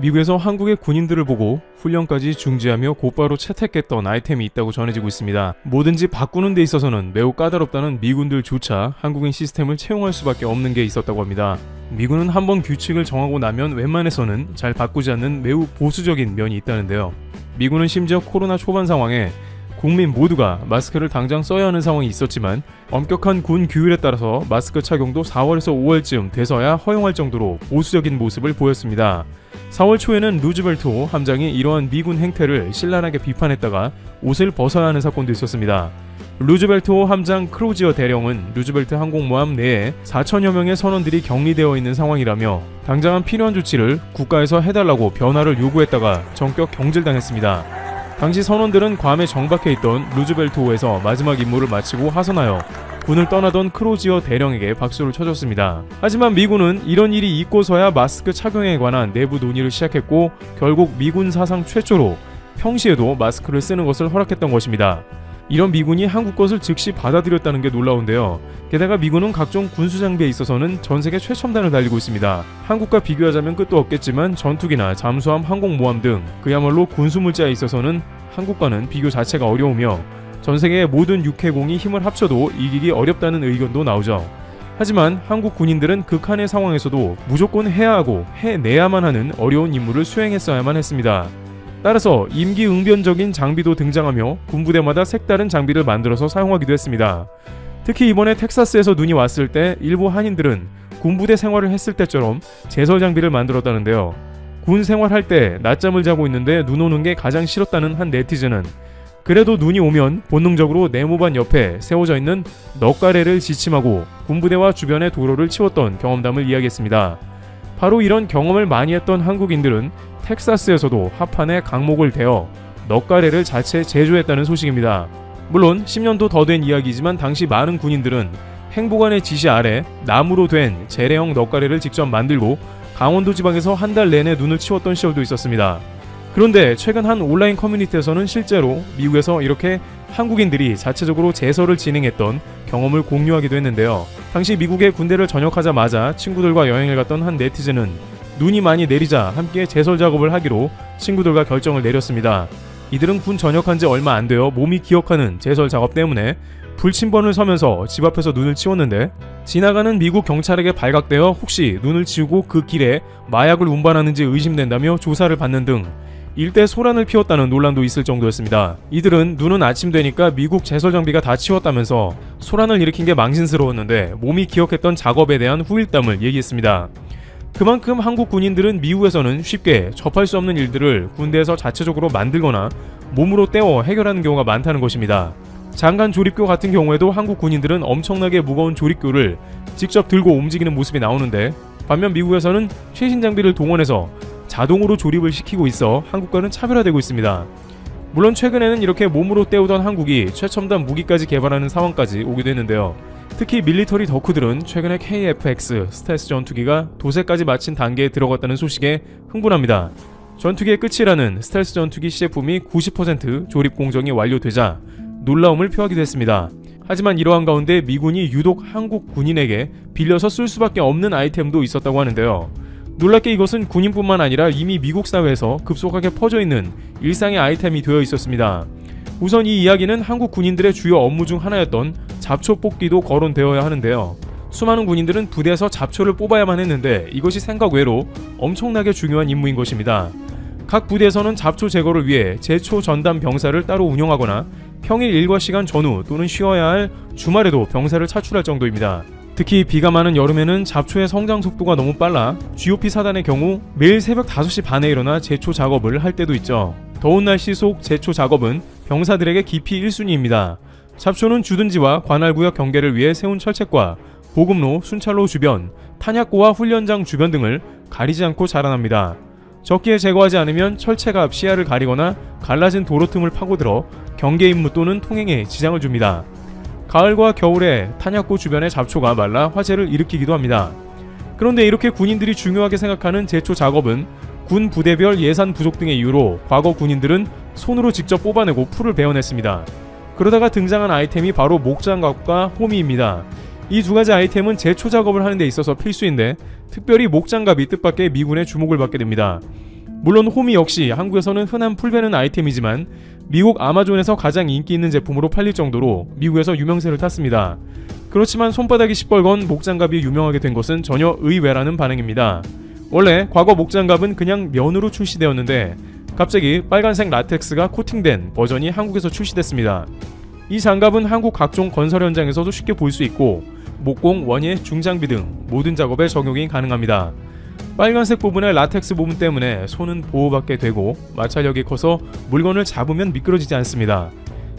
미국에서 한국의 군인들을 보고 훈련까지 중지하며 곧바로 채택했던 아이템이 있다고 전해지고 있습니다. 뭐든지 바꾸는 데 있어서는 매우 까다롭다는 미군들조차 한국인 시스템을 채용할 수밖에 없는 게 있었다고 합니다. 미군은 한번 규칙을 정하고 나면 웬만해서는 잘 바꾸지 않는 매우 보수적인 면이 있다는데요. 미군은 심지어 코로나 초반 상황에 국민 모두가 마스크를 당장 써야 하는 상황이 있었지만 엄격한 군 규율에 따라서 마스크 착용도 4월에서 5월쯤 돼서야 허용할 정도로 보수적인 모습을 보였습니다. 4월 초에는 루즈벨트 호 함장이 이러한 미군 행태를 신랄하게 비판했다가 옷을 벗어야 하는 사건도 있었습니다. 루즈벨트 호 함장 크루지어 대령은 루즈벨트 항공모함 내에 4천여 명의 선원들이 격리되어 있는 상황이라며 당장한 필요한 조치를 국가에서 해달라고 변화를 요구했다가 전격 경질당했습니다. 당시 선원들은 괌에 정박해 있던 루즈벨트 호에서 마지막 임무를 마치고 하선하여 군을 떠나던 크루지어 대령에게 박수를 쳐줬습니다. 하지만 미군은 이런 일이 있고서야 마스크 착용에 관한 내부 논의를 시작했고 결국 미군 사상 최초로 평시에도 마스크를 쓰는 것을 허락했던 것입니다. 이런 미군이 한국 것을 즉시 받아들였다는 게 놀라운데요. 게다가 미군은 각종 군수 장비에 있어서는 전세계 최첨단을 달리고 있습니다. 한국과 비교하자면 끝도 없겠지만 전투기나 잠수함, 항공모함 등 그야말로 군수 물자에 있어서는 한국과는 비교 자체가 어려우며 전세계의 모든 육해공이 힘을 합쳐도 이기기 어렵다는 의견도 나오죠. 하지만 한국 군인들은 극한의 상황에서도 무조건 해야 하고 해내야만 하는 어려운 임무를 수행했어야만 했습니다. 따라서 임기응변적인 장비도 등장하며 군부대마다 색다른 장비를 만들어서 사용하기도 했습니다. 특히 이번에 텍사스에서 눈이 왔을 때 일부 한인들은 군부대 생활을 했을 때처럼 제설 장비를 만들었다는데요. 군 생활할 때 낮잠을 자고 있는데 눈 오는 게 가장 싫었다는 한 네티즌은 그래도 눈이 오면 본능적으로 네모반 옆에 세워져 있는 넉가래를 지침하고 군부대와 주변의 도로를 치웠던 경험담을 이야기했습니다. 바로 이런 경험을 많이 했던 한국인들은 텍사스에서도 합판에 강목을 대어 넉가래를 자체 제조했다는 소식입니다. 물론 10년도 더 된 이야기지만 당시 많은 군인들은 행보관의 지시 아래 나무로 된 재래형 넉가래를 직접 만들고 강원도 지방에서 한 달 내내 눈을 치웠던 시절도 있었습니다. 그런데 최근 한 온라인 커뮤니티에서는 실제로 미국에서 이렇게 한국인들이 자체적으로 제설을 진행했던 경험을 공유하기도 했는데요. 당시 미국에 군대를 전역하자마자 친구들과 여행을 갔던 한 네티즌은 눈이 많이 내리자 함께 제설 작업을 하기로 친구들과 결정을 내렸습니다. 이들은 군 전역한 지 얼마 안 되어 몸이 기억하는 제설 작업 때문에 불침번을 서면서 집 앞에서 눈을 치웠는데 지나가는 미국 경찰에게 발각되어 혹시 눈을 치우고 그 길에 마약을 운반하는지 의심된다며 조사를 받는 등 일대 소란을 피웠다는 논란도 있을 정도였습니다. 이들은 눈은 아침 되니까 미국 제설 장비가 다 치웠다면서 소란을 일으킨 게 망신스러웠는데 몸이 기억했던 작업에 대한 후일담을 얘기했습니다. 그만큼 한국 군인들은 미국에서는 쉽게 접할 수 없는 일들을 군대에서 자체적으로 만들거나 몸으로 때워 해결하는 경우가 많다는 것입니다. 장관 조립교 같은 경우에도 한국 군인들은 엄청나게 무거운 조립교를 직접 들고 움직이는 모습이 나오는데 반면 미국에서는 최신 장비를 동원해서 자동으로 조립을 시키고 있어 한국과는 차별화되고 있습니다. 물론 최근에는 이렇게 몸으로 때우던 한국이 최첨단 무기까지 개발하는 상황까지 오기도 했는데요. 특히 밀리터리 덕후들은 최근에 KF-X 스텔스 전투기가 도세까지 마친 단계에 들어갔다는 소식에 흥분합니다. 전투기의 끝이라는 스텔스 전투기 시제품이 90% 조립 공정이 완료되자 놀라움을 표하기도 했습니다. 하지만 이러한 가운데 미군이 유독 한국 군인에게 빌려서 쓸 수밖에 없는 아이템도 있었다고 하는데요. 놀랍게 이것은 군인뿐만 아니라 이미 미국 사회에서 급속하게 퍼져있는 일상의 아이템이 되어 있었습니다. 우선 이 이야기는 한국 군인들의 주요 업무 중 하나였던 잡초 뽑기도 거론되어야 하는데요. 수많은 군인들은 부대에서 잡초를 뽑아야만 했는데 이것이 생각 외로 엄청나게 중요한 임무인 것입니다. 각 부대에서는 잡초 제거를 위해 제초 전담 병사를 따로 운영하거나 평일 일과 시간 전후 또는 쉬어야 할 주말에도 병사를 차출할 정도입니다. 특히 비가 많은 여름에는 잡초의 성장 속도가 너무 빨라 GOP 사단의 경우 매일 새벽 5시 반에 일어나 제초 작업을 할 때도 있죠. 더운 날씨 속 제초 작업은 병사들에게 기피 1순위입니다. 잡초는 주둔지와 관할구역 경계를 위해 세운 철책과 보급로, 순찰로 주변, 탄약고와 훈련장 주변 등을 가리지 않고 자라납니다. 적기에 제거하지 않으면 철책 앞 시야를 가리거나 갈라진 도로 틈을 파고들어 경계 임무 또는 통행에 지장을 줍니다. 가을과 겨울에 탄약고 주변의 잡초가 말라 화재를 일으키기도 합니다. 그런데 이렇게 군인들이 중요하게 생각하는 제초 작업은 군 부대별 예산 부족 등의 이유로 과거 군인들은 손으로 직접 뽑아내고 풀을 베어냈습니다. 그러다가 등장한 아이템이 바로 목장갑과 호미입니다. 이 두 가지 아이템은 제초 작업을 하는 데 있어서 필수인데 특별히 목장갑이 뜻밖의 미군의 주목을 받게 됩니다. 물론 호미 역시 한국에서는 흔한 풀베는 아이템이지만 미국 아마존에서 가장 인기 있는 제품으로 팔릴 정도로 미국에서 유명세를 탔습니다. 그렇지만 손바닥이 시뻘건 목장갑이 유명하게 된 것은 전혀 의외라는 반응입니다. 원래 과거 목장갑은 그냥 면으로 출시되었는데 갑자기 빨간색 라텍스가 코팅된 버전이 한국에서 출시됐습니다. 이 장갑은 한국 각종 건설 현장에서도 쉽게 볼 수 있고 목공, 원예, 중장비 등 모든 작업에 적용이 가능합니다. 빨간색 부분의 라텍스 부분 때문에 손은 보호받게 되고 마찰력이 커서 물건을 잡으면 미끄러지지 않습니다.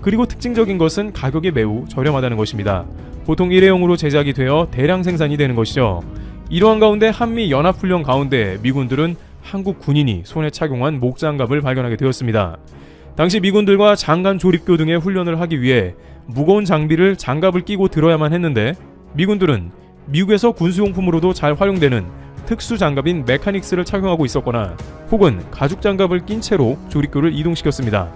그리고 특징적인 것은 가격이 매우 저렴하다는 것입니다. 보통 일회용으로 제작이 되어 대량 생산이 되는 것이죠. 이러한 가운데 한미 연합훈련 가운데 미군들은 한국 군인이 손에 착용한 목장갑을 발견하게 되었습니다. 당시 미군들과 장관 조립교 등의 훈련을 하기 위해 무거운 장비를 장갑을 끼고 들어야만 했는데 미군들은 미국에서 군수용품으로도 잘 활용되는 특수 장갑인 메카닉스를 착용하고 있었거나 혹은 가죽 장갑을 낀 채로 조립교를 이동시켰습니다.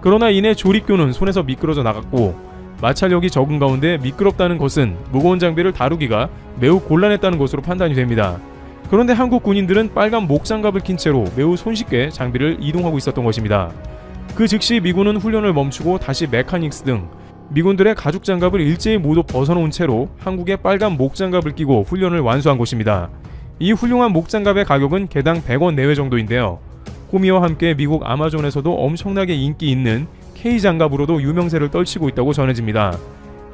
그러나 이내 조립교는 손에서 미끄러져 나갔고 마찰력이 적은 가운데 미끄럽다는 것은 무거운 장비를 다루기가 매우 곤란했다는 것으로 판단이 됩니다. 그런데 한국 군인들은 빨간 목장갑을 낀 채로 매우 손쉽게 장비를 이동하고 있었던 것입니다. 그 즉시 미군은 훈련을 멈추고 다시 메카닉스 등 미군들의 가죽 장갑을 일제히 모두 벗어놓은 채로 한국의 빨간 목장갑을 끼고 훈련을 완수한 것입니다. 이 훌륭한 목장갑의 가격은 개당 100원 내외 정도인데요. 호미와 함께 미국 아마존에서도 엄청나게 인기 있는 K장갑으로도 유명세를 떨치고 있다고 전해집니다.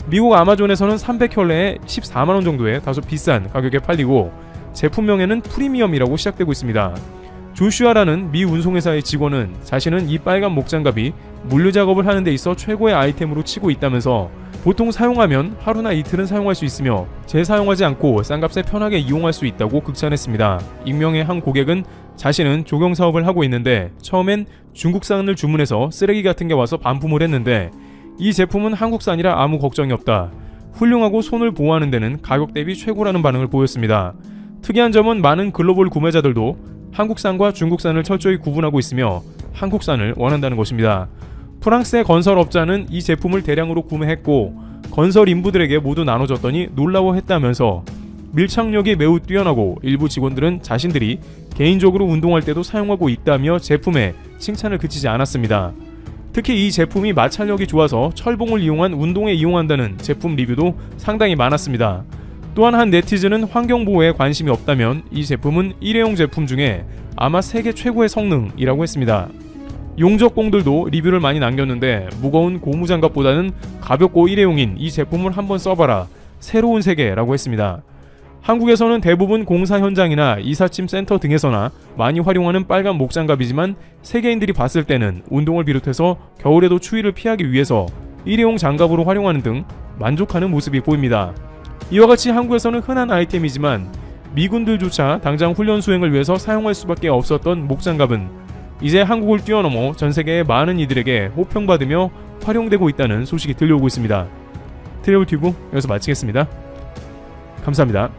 미국 아마존에서는 300켤레에 14만원 정도의 다소 비싼 가격에 팔리고 제품명에는 프리미엄이라고 시작되고 있습니다. 조슈아라는 미 운송회사의 직원은 자신은 이 빨간 목장갑이 물류작업을 하는 데 있어 최고의 아이템으로 치고 있다면서 보통 사용하면 하루나 이틀은 사용할 수 있으며 재사용하지 않고 싼 값에 편하게 이용할 수 있다고 극찬했습니다. 익명의 한 고객은 자신은 조경사업을 하고 있는데 처음엔 중국산을 주문해서 쓰레기 같은 게 와서 반품을 했는데 이 제품은 한국산이라 아무 걱정이 없다. 훌륭하고 손을 보호하는 데는 가격 대비 최고라는 반응을 보였습니다. 특이한 점은 많은 글로벌 구매자들도 한국산과 중국산을 철저히 구분하고 있으며 한국산을 원한다는 것입니다. 프랑스의 건설업자는 이 제품을 대량으로 구매했고 건설 인부들에게 모두 나눠줬더니 놀라워했다면서 밀착력이 매우 뛰어나고 일부 직원들은 자신들이 개인적으로 운동할 때도 사용하고 있다며 제품에 칭찬을 그치지 않았습니다. 특히 이 제품이 마찰력이 좋아서 철봉을 이용한 운동에 이용한다는 제품 리뷰도 상당히 많았습니다. 또한 한 네티즌은 환경보호에 관심이 없다면 이 제품은 일회용 제품 중에 아마 세계 최고의 성능이라고 했습니다. 용접공들도 리뷰를 많이 남겼는데 무거운 고무장갑보다는 가볍고 일회용인 이 제품을 한번 써봐라. 새로운 세계라고 했습니다. 한국에서는 대부분 공사 현장이나 이삿짐 센터 등에서나 많이 활용하는 빨간 목장갑이지만 세계인들이 봤을 때는 운동을 비롯해서 겨울에도 추위를 피하기 위해서 일회용 장갑으로 활용하는 등 만족하는 모습이 보입니다. 이와 같이 한국에서는 흔한 아이템이지만 미군들조차 당장 훈련 수행을 위해서 사용할 수밖에 없었던 목장갑은 이제 한국을 뛰어넘어 전 세계의 많은 이들에게 호평받으며 활용되고 있다는 소식이 들려오고 있습니다. 트래블튜브 여기서 마치겠습니다. 감사합니다.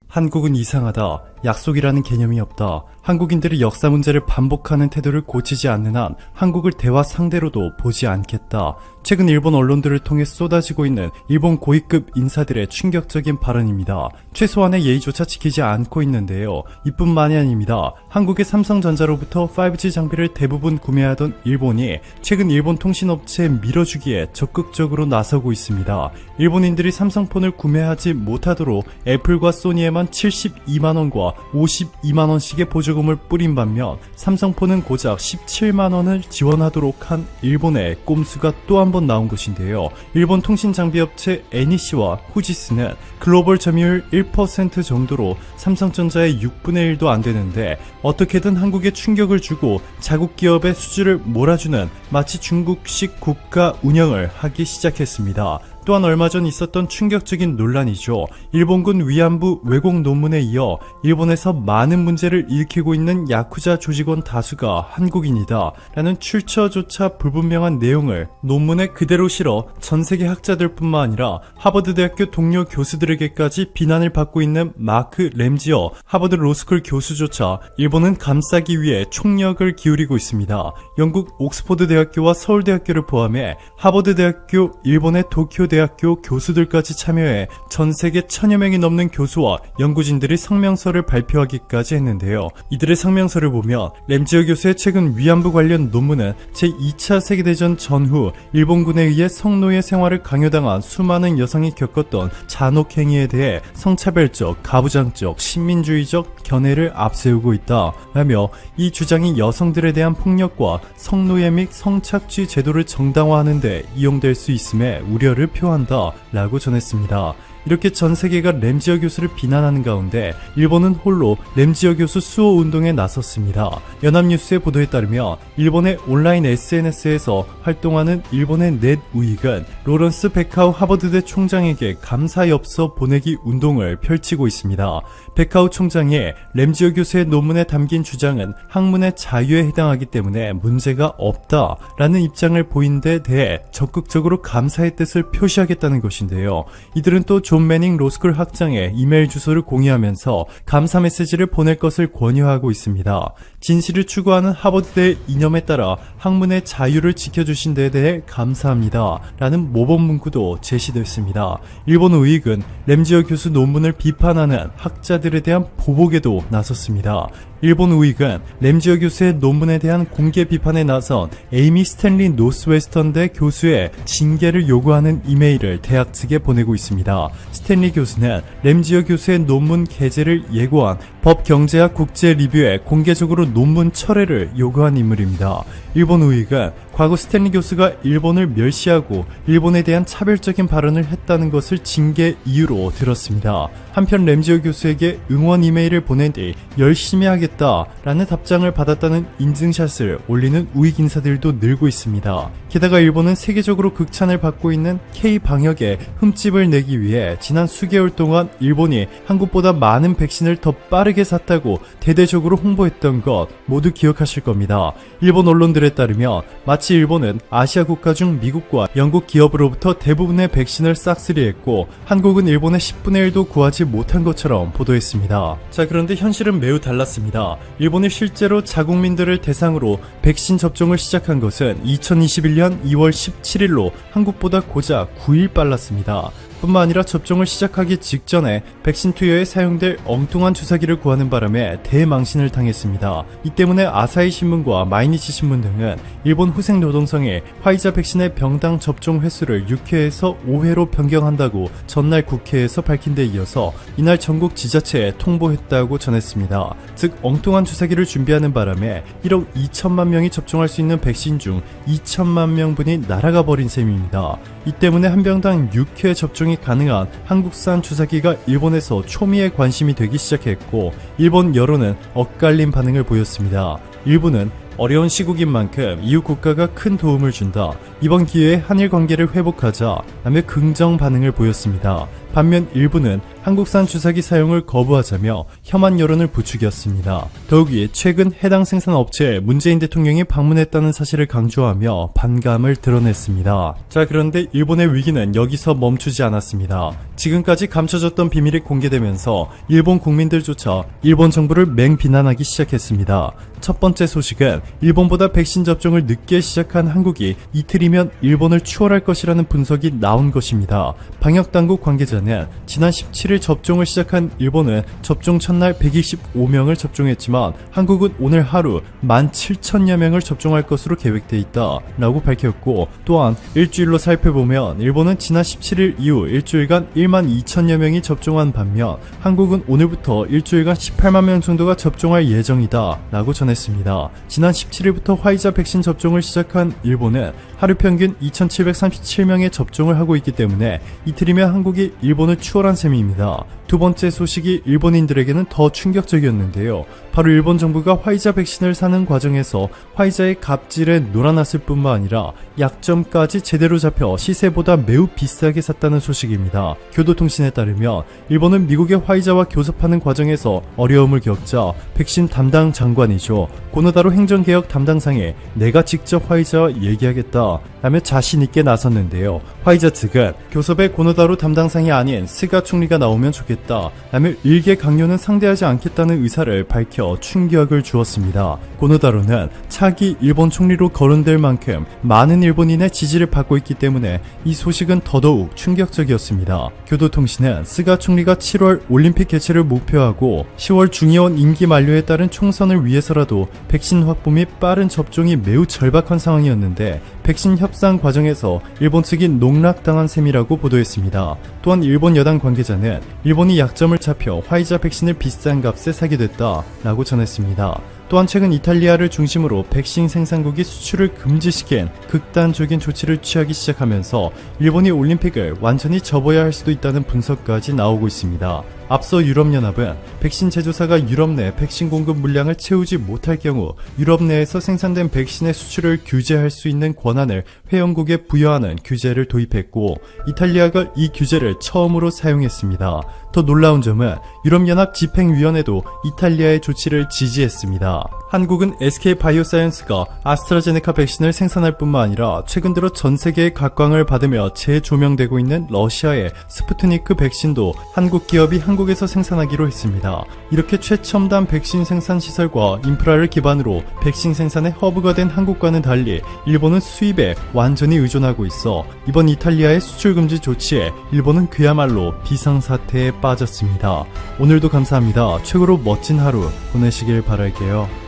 한국은 이상하다. 약속이라는 개념이 없다. 한국인들이 역사 문제를 반복하는 태도를 고치지 않는 한 한국을 대화 상대로도 보지 않겠다. 최근 일본 언론들을 통해 쏟아지고 있는 일본 고위급 인사들의 충격적인 발언입니다. 최소한의 예의조차 지키지 않고 있는데요. 이뿐만이 아닙니다. 한국의 삼성전자로부터 5G 장비를 대부분 구매하던 일본이 최근 일본 통신업체에 밀어주기에 적극적으로 나서고 있습니다. 일본인들이 삼성폰을 구매하지 못하도록 애플과 소니에만 72만원과 52만원씩의 보조금을 뿌린 반면 삼성폰은 고작 17만원을 지원하도록 한 일본의 꼼수가 또 한 번 나온 것인데요. 일본 통신장비업체 NEC와 후지스는 글로벌 점유율 1% 정도로 삼성전자의 6분의 1도 안 되는데 어떻게든 한국에 충격을 주고 자국 기업의 수주를 몰아주는 마치 중국식 국가 운영을 하기 시작했습니다. 또한 얼마 전 있었던 충격적인 논란이죠. 일본군 위안부 왜곡 논문에 이어 일본에서 많은 문제를 일으키고 있는 야쿠자 조직원 다수가 한국인이다 라는 출처조차 불분명한 내용을 논문에 그대로 실어 전세계 학자들뿐만 아니라 하버드대학교 동료 교수들에게까지 비난을 받고 있는 마크 램지어 하버드 로스쿨 교수조차 일본은 감싸기 위해 총력을 기울이고 있습니다. 영국 옥스퍼드 대학교와 서울대학교를 포함해 하버드대학교, 일본의 도쿄 대학교 교수들까지 참여해 전 세계 1000여 명이 넘는 교수와 연구진들이 성명서를 발표하기까지 했는데요. 이들의 성명서를 보면 램지어 교수의 최근 위안부 관련 논문은 제2차 세계대전 전후 일본군에 의해 성노예 생활을 강요당한 수많은 여성이 겪었던 잔혹행위에 대해 성차별적, 가부장적, 식민주의적 견해를 앞세우고 있다 라며 이 주장이 여성들에 대한 폭력과 성노예 및 성착취 제도를 정당화하는 데 이용될 수 있음에 우려를 표한다 라고 전했습니다. 이렇게 전 세계가 램지어 교수를 비난하는 가운데 일본은 홀로 램지어 교수 수호 운동에 나섰습니다. 연합뉴스의 보도에 따르면 일본의 온라인 SNS에서 활동하는 일본의 넷 우익은 로런스 베카우 하버드대 총장에게 감사 엽서 보내기 운동을 펼치고 있습니다. 베카우 총장이 램지어 교수의 논문에 담긴 주장은 학문의 자유에 해당하기 때문에 문제가 없다라는 입장을 보인 데 대해 적극적으로 감사의 뜻을 표시하겠다는 것인데요. 이들은 또 존 매닝 로스쿨 학장의 이메일 주소를 공유하면서 감사 메시지를 보낼 것을 권유하고 있습니다. 진실을 추구하는 하버드대의 이념에 따라 학문의 자유를 지켜주신 데에 대해 감사합니다 라는 모범 문구도 제시됐습니다. 일본 우익은 램지어 교수 논문을 비판하는 학자들에 대한 보복에도 나섰습니다. 일본 우익은 램지어 교수의 논문에 대한 공개 비판에 나선 에이미 스탠리 노스웨스턴대 교수의 징계를 요구하는 이메일을 대학 측에 보내고 있습니다. 스탠리 교수는 램지어 교수의 논문 게재를 예고한 법경제학 국제리뷰에 공개적으로 논문 철회를 요구한 인물입니다. 일본 우익은 과거 스탠리 교수가 일본을 멸시하고 일본에 대한 차별적인 발언을 했다는 것을 징계 이유로 들었습니다. 한편 램지어 교수에게 응원 이메일을 보낸 뒤 열심히 하겠다라는 답장을 받았다는 인증샷을 올리는 우익 인사들도 늘고 있습니다. 게다가 일본은 세계적으로 극찬을 받고 있는 K-방역에 흠집을 내기 위해 지난 수개월 동안 일본이 한국보다 많은 백신을 더 빠르게 샀다고 대대적으로 홍보했던 것 모두 기억하실 겁니다. 일본 언론들에 따르면 마치 일본은 아시아 국가 중 미국과 영국 기업으로부터 대부분의 백신을 싹쓸이했고 한국은 일본의 10분의 1도 구하지 못한 것처럼 보도했습니다. 자, 그런데 현실은 매우 달랐습니다. 일본이 실제로 자국민들을 대상으로 백신 접종을 시작한 것은 2021년 2월 17일로 한국보다 고작 9일 빨랐습니다. 뿐만 아니라 접종을 시작하기 직전에 백신 투여에 사용될 엉뚱한 주사기를 구하는 바람에 대망신을 당했습니다. 이 때문에 아사히 신문과 마이니치 신문 등은 일본 후생 노동성이 화이자 백신의 병당 접종 횟수를 6회에서 5회로 변경한다고 전날 국회에서 밝힌 데 이어서 이날 전국 지자체에 통보했다고 전했습니다. 즉 엉뚱한 주사기를 준비하는 바람에 1억 2천만 명이 접종할 수 있는 백신 중 2천만 명분이 날아가 버린 셈입니다. 이 때문에 한 병당 6회 접종이 가능한 한국산 주사기가 일본에서 초미의 관심이 되기 시작했고 일본 여론은 엇갈린 반응을 보였습니다. 일부는 어려운 시국인 만큼 이웃 국가가 큰 도움을 준다. 이번 기회에 한일 관계를 회복하자 라며 긍정 반응을 보였습니다. 반면 일부는 한국산 주사기 사용을 거부하자며 혐한 여론을 부추겼습니다. 더욱이 최근 해당 생산 업체에 문재인 대통령이 방문했다는 사실을 강조하며 반감을 드러냈습니다. 자, 그런데 일본의 위기는 여기서 멈추지 않았습니다. 지금까지 감춰졌던 비밀이 공개되면서 일본 국민들조차 일본 정부를 맹비난하기 시작했습니다. 첫 번째 소식은 일본보다 백신 접종을 늦게 시작한 한국이 이틀이면 일본을 추월할 것이라는 분석이 나온 것입니다. 방역당국 관계자는 지난 17일 접종을 시작한 일본은 접종 첫날 125명을 접종했지만 한국은 오늘 하루 17,000여 명을 접종할 것으로 계획돼 있다 라고 밝혔고, 또한 일주일로 살펴보면 일본은 지난 17일 이후 일주일간 12,000여 명이 접종한 반면 한국은 오늘부터 일주일간 18만 명 정도가 접종할 예정이다 라고 전했습니다. 지난 17일부터 화이자 백신 접종을 시작한 일본은 하루 평균 2,737명의 접종을 하고 있기 때문에 이틀이면 한국이 일본을 추월한 셈입니다. 두 번째 소식이 일본인들에게는 더 충격적이었는데요. 바로 일본 정부가 화이자 백신을 사는 과정에서 화이자의 갑질에 놀아났을 뿐만 아니라 약점까지 제대로 잡혀 시세보다 매우 비싸게 샀다는 소식입니다. 교도통신에 따르면 일본은 미국의 화이자와 교섭하는 과정에서 어려움을 겪자 백신 담당 장관이죠, 고노다로 행정개혁 담당상에 내가 직접 화이자와 얘기하겠다 라며 자신있게 나섰는데요. 화이자 측은 교섭에 고노다로 담당상이 아닌 아닌 스가 총리가 나오면 좋겠다 라며 일개 강요는 상대하지 않겠다는 의사를 밝혀 충격을 주었습니다. 고노다로는 차기 일본 총리로 거론될 만큼 많은 일본인의 지지를 받고 있기 때문에 이 소식은 더더욱 충격적이었습니다. 교도통신은 스가 총리가 7월 올림픽 개최를 목표하고 10월 중의원 임기 만료에 따른 총선을 위해서라도 백신 확보 및 빠른 접종이 매우 절박한 상황이었는데 백신 협상 과정에서 일본 측이 농락당한 셈이라고 보도했습니다. 또한 일본 여당 관계자는 일본이 약점을 잡혀 화이자 백신을 비싼 값에 사게 됐다 라고 전했습니다. 또한 최근 이탈리아를 중심으로 백신 생산국이 수출을 금지시킨 극단적인 조치를 취하기 시작하면서 일본이 올림픽을 완전히 접어야 할 수도 있다는 분석까지 나오고 있습니다. 앞서 유럽연합은 백신 제조사가 유럽 내 백신 공급 물량을 채우지 못할 경우 유럽 내에서 생산된 백신의 수출을 규제할 수 있는 권한을 회원국에 부여하는 규제를 도입했고 이탈리아가 이 규제를 처음으로 사용했습니다. 더 놀라운 점은 유럽연합 집행위원회도 이탈리아의 조치를 지지했습니다. 한국은 SK바이오사이언스가 아스트라제네카 백신을 생산할 뿐만 아니라 최근 들어 전 세계의 각광을 받으며 재조명되고 있는 러시아의 스푸트니크 백신도 한국 기업이 한국에서 생산하기로 했습니다. 이렇게 최첨단 백신 생산 시설과 인프라를 기반으로 백신 생산의 허브가 된 한국과는 달리 일본은 수입에 완전히 의존하고 있어 이번 이탈리아의 수출 금지 조치에 일본은 그야말로 비상사태에 빠졌습니다. 오늘도 감사합니다. 최고로 멋진 하루 보내시길 바랄게요.